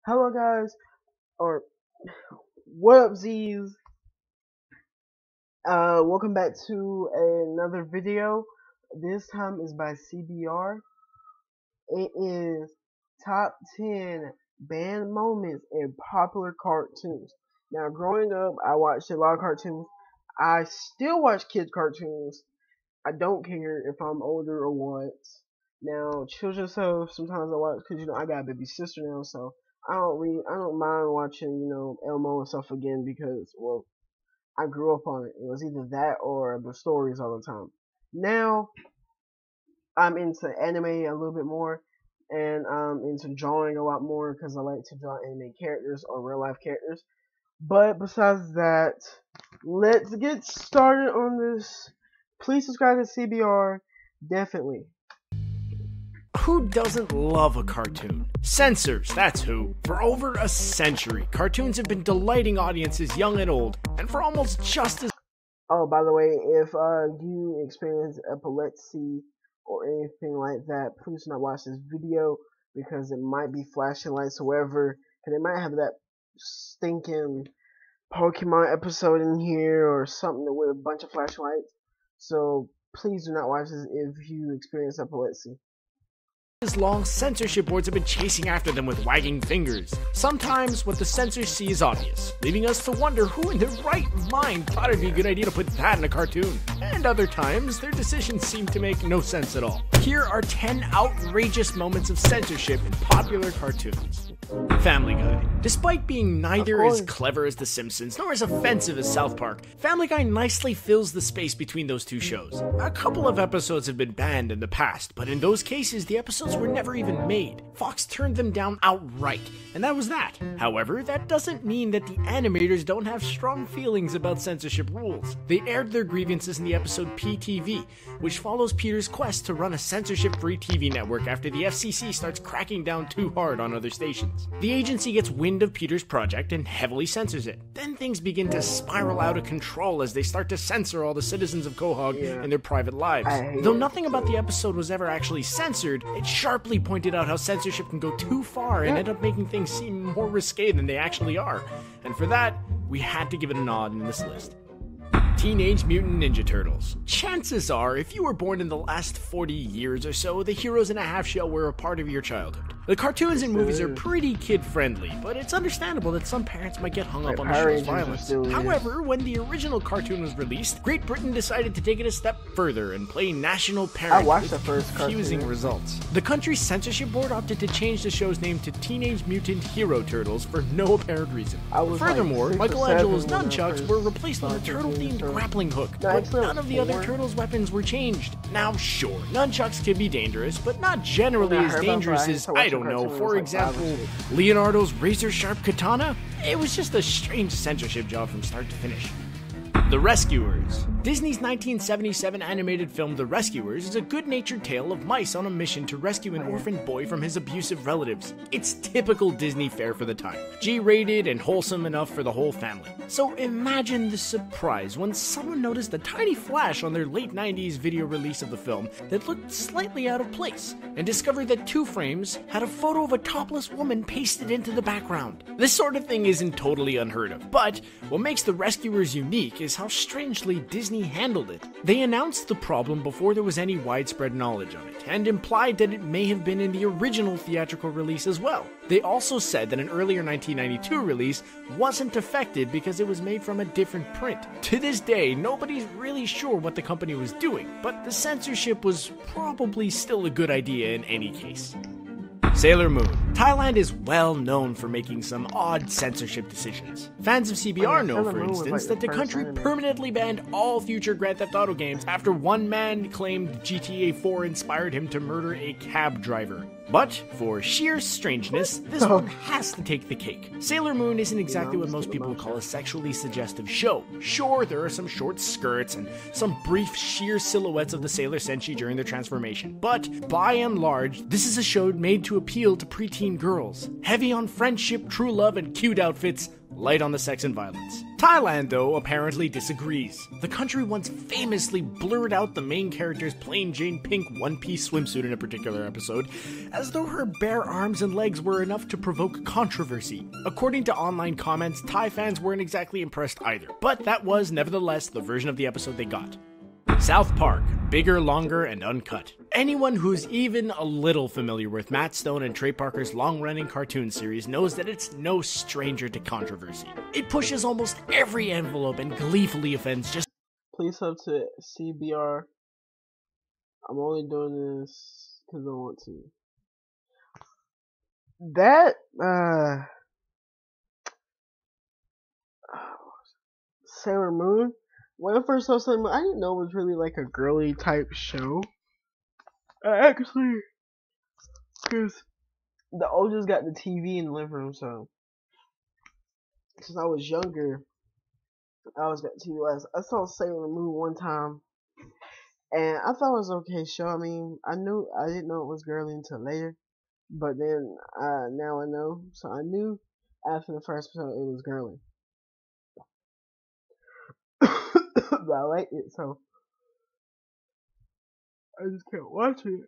Hello guys, or what up Z's? Welcome back to another video. This time is by CBR. It is top 10 banned moments in popular cartoons. Now growing up, I watched a lot of cartoons. I still watch kids cartoons. I don't care if I'm older or what. Now, children's stuff sometimes I watch because I got a baby sister now, so I don't mind watching Elmo and stuff again because I grew up on it. It was either that or the stories all the time. Now I'm into anime a little bit more, and I'm into drawing a lot more because I like to draw anime characters or real life characters. But besides that, let's get started on this. Please subscribe to CBR, definitely. Who doesn't love a cartoon? Censors, that's who. For over a century, cartoons have been delighting audiences young and old, and for almost just as— Oh, by the way, if you experience epilepsy or anything like that, please do not watch this video because it might be flashing lights or whatever, because it might have that stinking Pokemon episode in here or something with a bunch of flashlights. So please do not watch this if you experience epilepsy. long, censorship boards have been chasing after them with wagging fingers. Sometimes what the censors see is obvious, leaving us to wonder who in their right mind thought it'd be a good idea to put that in a cartoon. And other times, their decisions seem to make no sense at all. Here are 10 outrageous moments of censorship in popular cartoons. Family Guy. Despite being neither as clever as The Simpsons nor as offensive as South Park, Family Guy nicely fills the space between those two shows. A couple of episodes have been banned in the past, but in those cases, the episodes were never even made. Fox turned them down outright, and that was that. However, that doesn't mean that the animators don't have strong feelings about censorship rules. They aired their grievances in the episode PTV, which follows Peter's quest to run a censorship-free TV network after the FCC starts cracking down too hard on other stations. The agency gets wind of Peter's project and heavily censors it. Then things begin to spiral out of control as they start to censor all the citizens of Quahog and their private lives. Though nothing about the episode was ever actually censored, it sharply pointed out how censorship can go too far and end up making things seem more risque than they actually are. And for that, we had to give it a nod in this list. Teenage Mutant Ninja Turtles. Chances are, if you were born in the last 40 years or so, the Heroes in a Half Shell were a part of your childhood. The cartoons and movies are pretty kid-friendly, but it's understandable that some parents might get hung up on the show's violence. However, when the original cartoon was released, Great Britain decided to take it a step further and play national parent with confusing results. The country's censorship board opted to change the show's name to Teenage Mutant Hero Turtles for no apparent reason. Furthermore, Michelangelo's nunchucks were replaced with a turtle-themed grappling hook, but none of the other turtles' weapons were changed. Now, sure, nunchucks can be dangerous, but not generally as dangerous as, I don't know, for example, Leonardo's razor-sharp katana? It was just a strange censorship job from start to finish. The Rescuers. Disney's 1977 animated film The Rescuers is a good-natured tale of mice on a mission to rescue an orphaned boy from his abusive relatives. It's typical Disney fare for the time, G-rated and wholesome enough for the whole family. So imagine the surprise when someone noticed a tiny flash on their late 90s video release of the film that looked slightly out of place, and discovered that two frames had a photo of a topless woman pasted into the background. This sort of thing isn't totally unheard of, but what makes The Rescuers unique is how strangely Disney handled it. They announced the problem before there was any widespread knowledge of it, and implied that it may have been in the original theatrical release as well. They also said that an earlier 1992 release wasn't affected because it was made from a different print. To this day, nobody's really sure what the company was doing, but the censorship was probably still a good idea in any case. Sailor Moon. Thailand is well known for making some odd censorship decisions. Fans of CBR know, for instance, that the country permanently banned all future Grand Theft Auto games after one man claimed GTA 4 inspired him to murder a cab driver. But, for sheer strangeness, this one has to take the cake. Sailor Moon isn't exactly what most people would call a sexually suggestive show. Sure, there are some short skirts and some brief sheer silhouettes of the Sailor Senshi during their transformation, but, by and large, this is a show made to appeal to preteen girls. Heavy on friendship, true love, and cute outfits, light on the sex and violence. Thailand, though, apparently disagrees. The country once famously blurred out the main character's plain Jane pink one-piece swimsuit in a particular episode, as though her bare arms and legs were enough to provoke controversy. According to online comments, Thai fans weren't exactly impressed either, but that was, nevertheless, the version of the episode they got. South Park, bigger, longer, and uncut. Anyone who's even a little familiar with Matt Stone and Trey Parker's long-running cartoon series knows that it's no stranger to controversy. It pushes almost every envelope and gleefully offends just— Please sub to CBR. I'm only doing this because I want to. That, Sailor Moon. When I first saw Sailor Moon, I didn't know it was really like a girly type show. Actually, because the oldest got the TV in the living room, so since I was younger, I always got TV last. I saw Sailor Moon one time, and I thought it was an okay show. I mean, I didn't know it was girly until later, but then now I know. So I knew after the first episode it was girly. But I liked it, so I just can't watch it.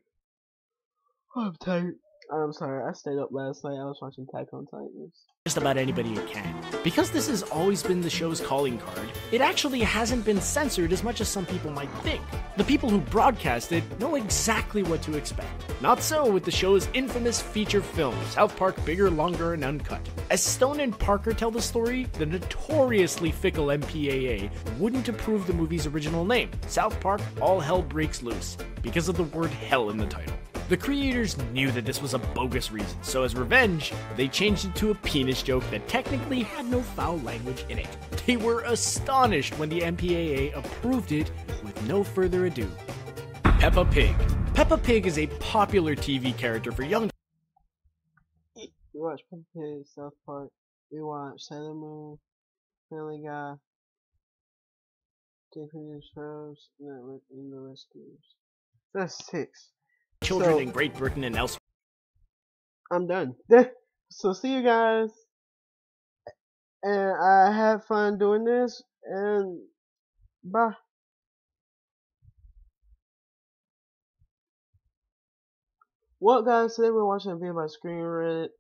I'm tired. I'm sorry, I stayed up last night. I was watching Attack on Titans. Just about anybody who can. Because this has always been the show's calling card, it actually hasn't been censored as much as some people might think. The people who broadcast it know exactly what to expect. Not so with the show's infamous feature film, South Park Bigger, Longer, and Uncut. As Stone and Parker tell the story, the notoriously fickle MPAA wouldn't approve the movie's original name, South Park All Hell Breaks Loose, because of the word hell in the title. The creators knew that this was a bogus reason, so as revenge, they changed it to a penis joke that technically had no foul language in it. They were astonished when the MPAA approved it with no further ado. Peppa Pig. Peppa Pig is a popular TV character for young— We watch Peppa Pig, South Park, we watch Sailor Moon, Family Guy, Different shows, and the Rescuers. That's 6. children in Great Britain and elsewhere. I'm done. So see you guys, and I had fun doing this, and bye. Well guys, today we're watching a video by Screen Rant,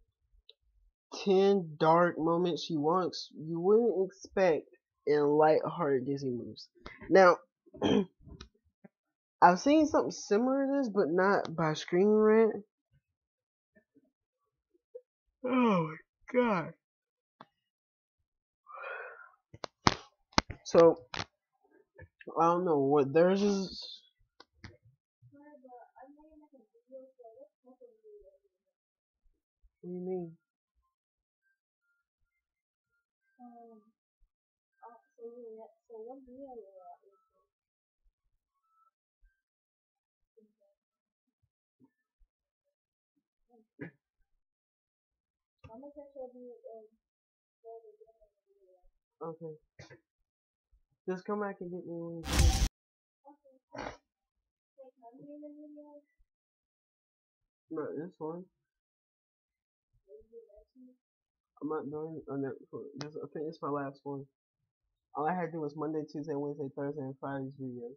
10 dark moments you wouldn't expect in light-hearted Disney movies. Now, I've seen something similar to this, but not by Screen Rant. Oh my god. So, I don't know what theirs is. What do you mean? So what video I'm gonna catch you Okay. Just come back and get me when you finish. Okay. Wait, can I be in the video? Not this one. I'm not doing this. I think it's my last one. All I had to do was Monday, Tuesday, Wednesday, Thursday, and Friday's video.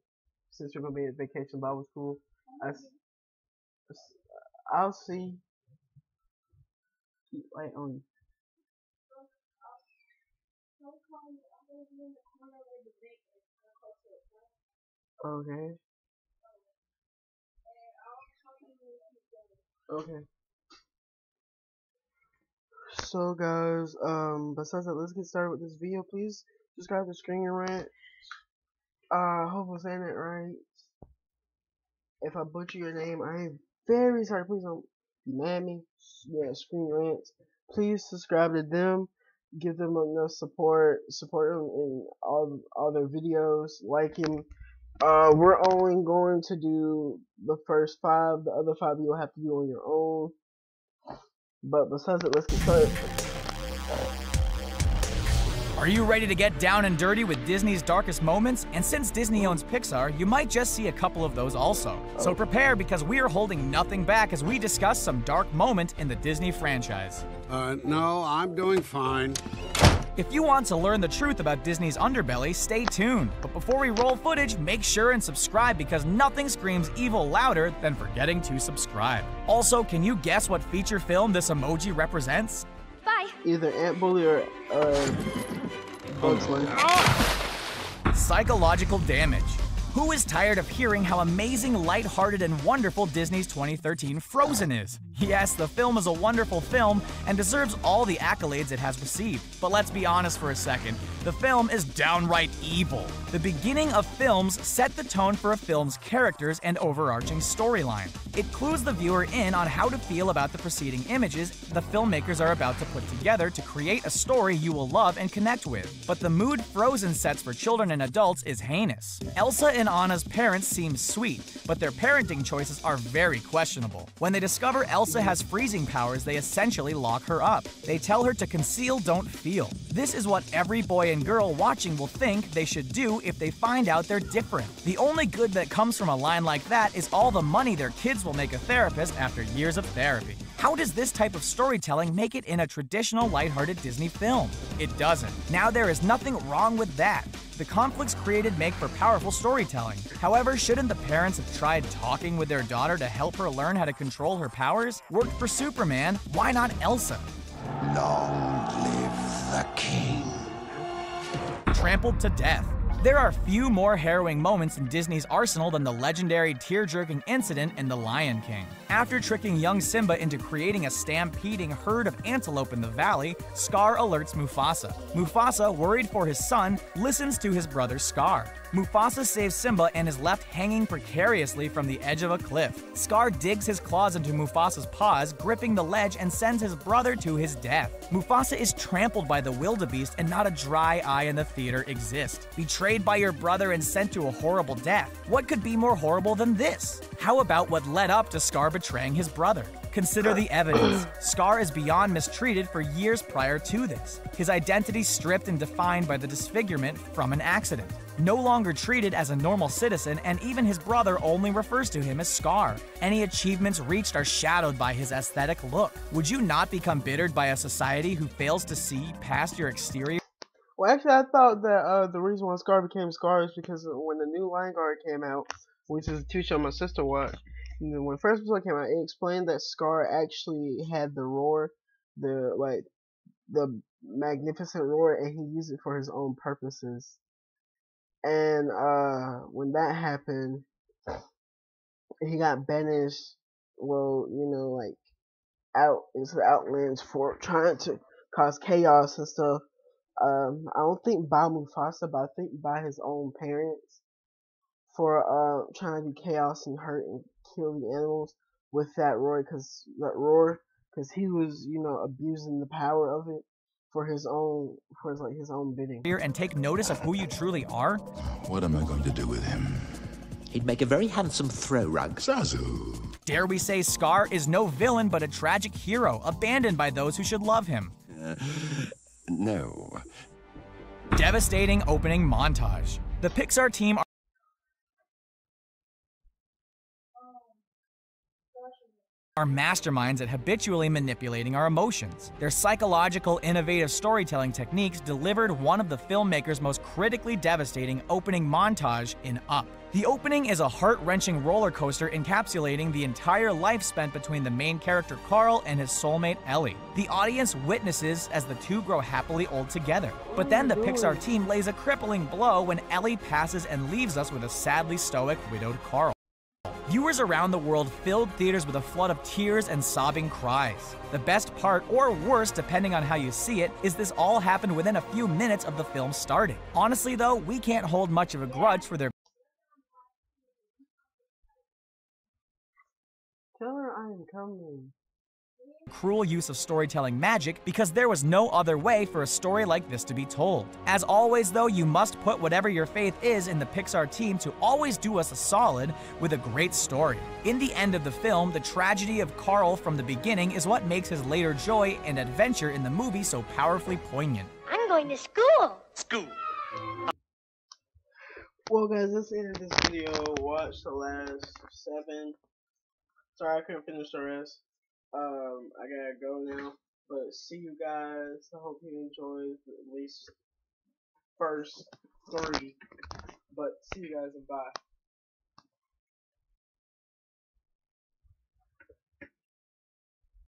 Since you're gonna be at vacation Bible school, I'll see. Keep light on. Okay. Okay. So guys, besides that, let's get started with this video. Please subscribe to Screen Rant. Hope I'm saying it right. If I butcher your name, I am very sorry. Please don't be mad at me. Yeah, Screen Rant. Please subscribe to them. Give them enough support. Support them in all their videos. Like him. We're only going to do the first 5. The other 5 you'll have to do on your own. But besides it, let's get started. Are you ready to get down and dirty with Disney's darkest moments? And since Disney owns Pixar, you might just see a couple of those also. So prepare, because we are holding nothing back as we discuss some dark moment in the Disney franchise. No, I'm doing fine. If you want to learn the truth about Disney's underbelly, stay tuned. But before we roll footage, make sure and subscribe because nothing screams evil louder than forgetting to subscribe. Also, can you guess what feature film this emoji represents? Bye. Either Ant Bully or Bugs Life. Psychological damage. Who is tired of hearing how amazing, lighthearted, and wonderful Disney's 2013 Frozen is? Yes, the film is a wonderful film and deserves all the accolades it has received. But let's be honest for a second, the film is downright evil. The beginning of films set the tone for a film's characters and overarching storyline. It clues the viewer in on how to feel about the preceding images the filmmakers are about to put together to create a story you will love and connect with. But the mood Frozen sets for children and adults is heinous. Elsa and Anna's parents seem sweet, but their parenting choices are very questionable. When they discover Elsa has freezing powers, they essentially lock her up. They tell her to conceal, don't feel. This is what every boy and girl watching will think they should do if they find out they're different. The only good that comes from a line like that is all the money their kids will make a therapist after years of therapy. How does this type of storytelling make it in a traditional lighthearted Disney film? It doesn't. Now there is nothing wrong with that. The conflicts created make for powerful storytelling. However, shouldn't the parents have tried talking with their daughter to help her learn how to control her powers? Worked for Superman, why not Elsa? Long live the king. Trampled to death. There are few more harrowing moments in Disney's arsenal than the legendary tear-jerking incident in The Lion King. After tricking young Simba into creating a stampeding herd of antelope in the valley, Scar alerts Mufasa. Mufasa, worried for his son, listens to his brother Scar. Mufasa saves Simba and is left hanging precariously from the edge of a cliff. Scar digs his claws into Mufasa's paws, gripping the ledge, and sends his brother to his death. Mufasa is trampled by the wildebeest and not a dry eye in the theater exists. Betrayed by your brother and sent to a horrible death. What could be more horrible than this? How about what led up to Scar betraying his brother? Consider the evidence. Scar is beyond mistreated for years prior to this. His identity stripped and defined by the disfigurement from an accident. No longer treated as a normal citizen, and even his brother only refers to him as Scar. Any achievements reached are shadowed by his aesthetic look. Would you not become bittered by a society who fails to see past your exterior? Well, actually, I thought that the reason why Scar became Scar is because when the new Lion Guard came out, which is a TV show my sister watched, and then when the first episode came out, it explained that Scar actually had the roar, the magnificent roar, and he used it for his own purposes. And when that happened, he got banished. Well, out into the Outlands for trying to cause chaos and stuff. I don't think by Mufasa, but I think by his own parents for trying to do chaos and hurt and kill the animals with that roar, because he was abusing the power of it for his own bidding. And take notice of who you truly are? What am I going to do with him? He'd make a very handsome throw rug. Zazu. Dare we say Scar is no villain but a tragic hero, abandoned by those who should love him. No. Devastating opening montage. The Pixar team are masterminds at habitually manipulating our emotions. Their psychological, innovative storytelling techniques delivered one of the filmmaker's most critically devastating opening montage in Up. The opening is a heart-wrenching roller coaster encapsulating the entire life spent between the main character Carl and his soulmate Ellie. The audience witnesses as the two grow happily old together. But then the Pixar team lays a crippling blow when Ellie passes and leaves us with a sadly stoic, widowed Carl. Viewers around the world filled theaters with a flood of tears and sobbing cries. The best part, or worst depending on how you see it, is this all happened within a few minutes of the film starting. Honestly though, we can't hold much of a grudge for their Tell her I am coming. cruel use of storytelling magic because there was no other way for a story like this to be told. As always though, you must put whatever your faith is in the Pixar team to always do us a solid with a great story. In the end of the film, the tragedy of Carl from the beginning is what makes his later joy and adventure in the movie so powerfully poignant. I'm going to school. Well, guys, that's the end of this video. Watch the last 7. Sorry, I couldn't finish the rest. I gotta go now. But see you guys. I hope you enjoyed at least first 3. But see you guys and bye.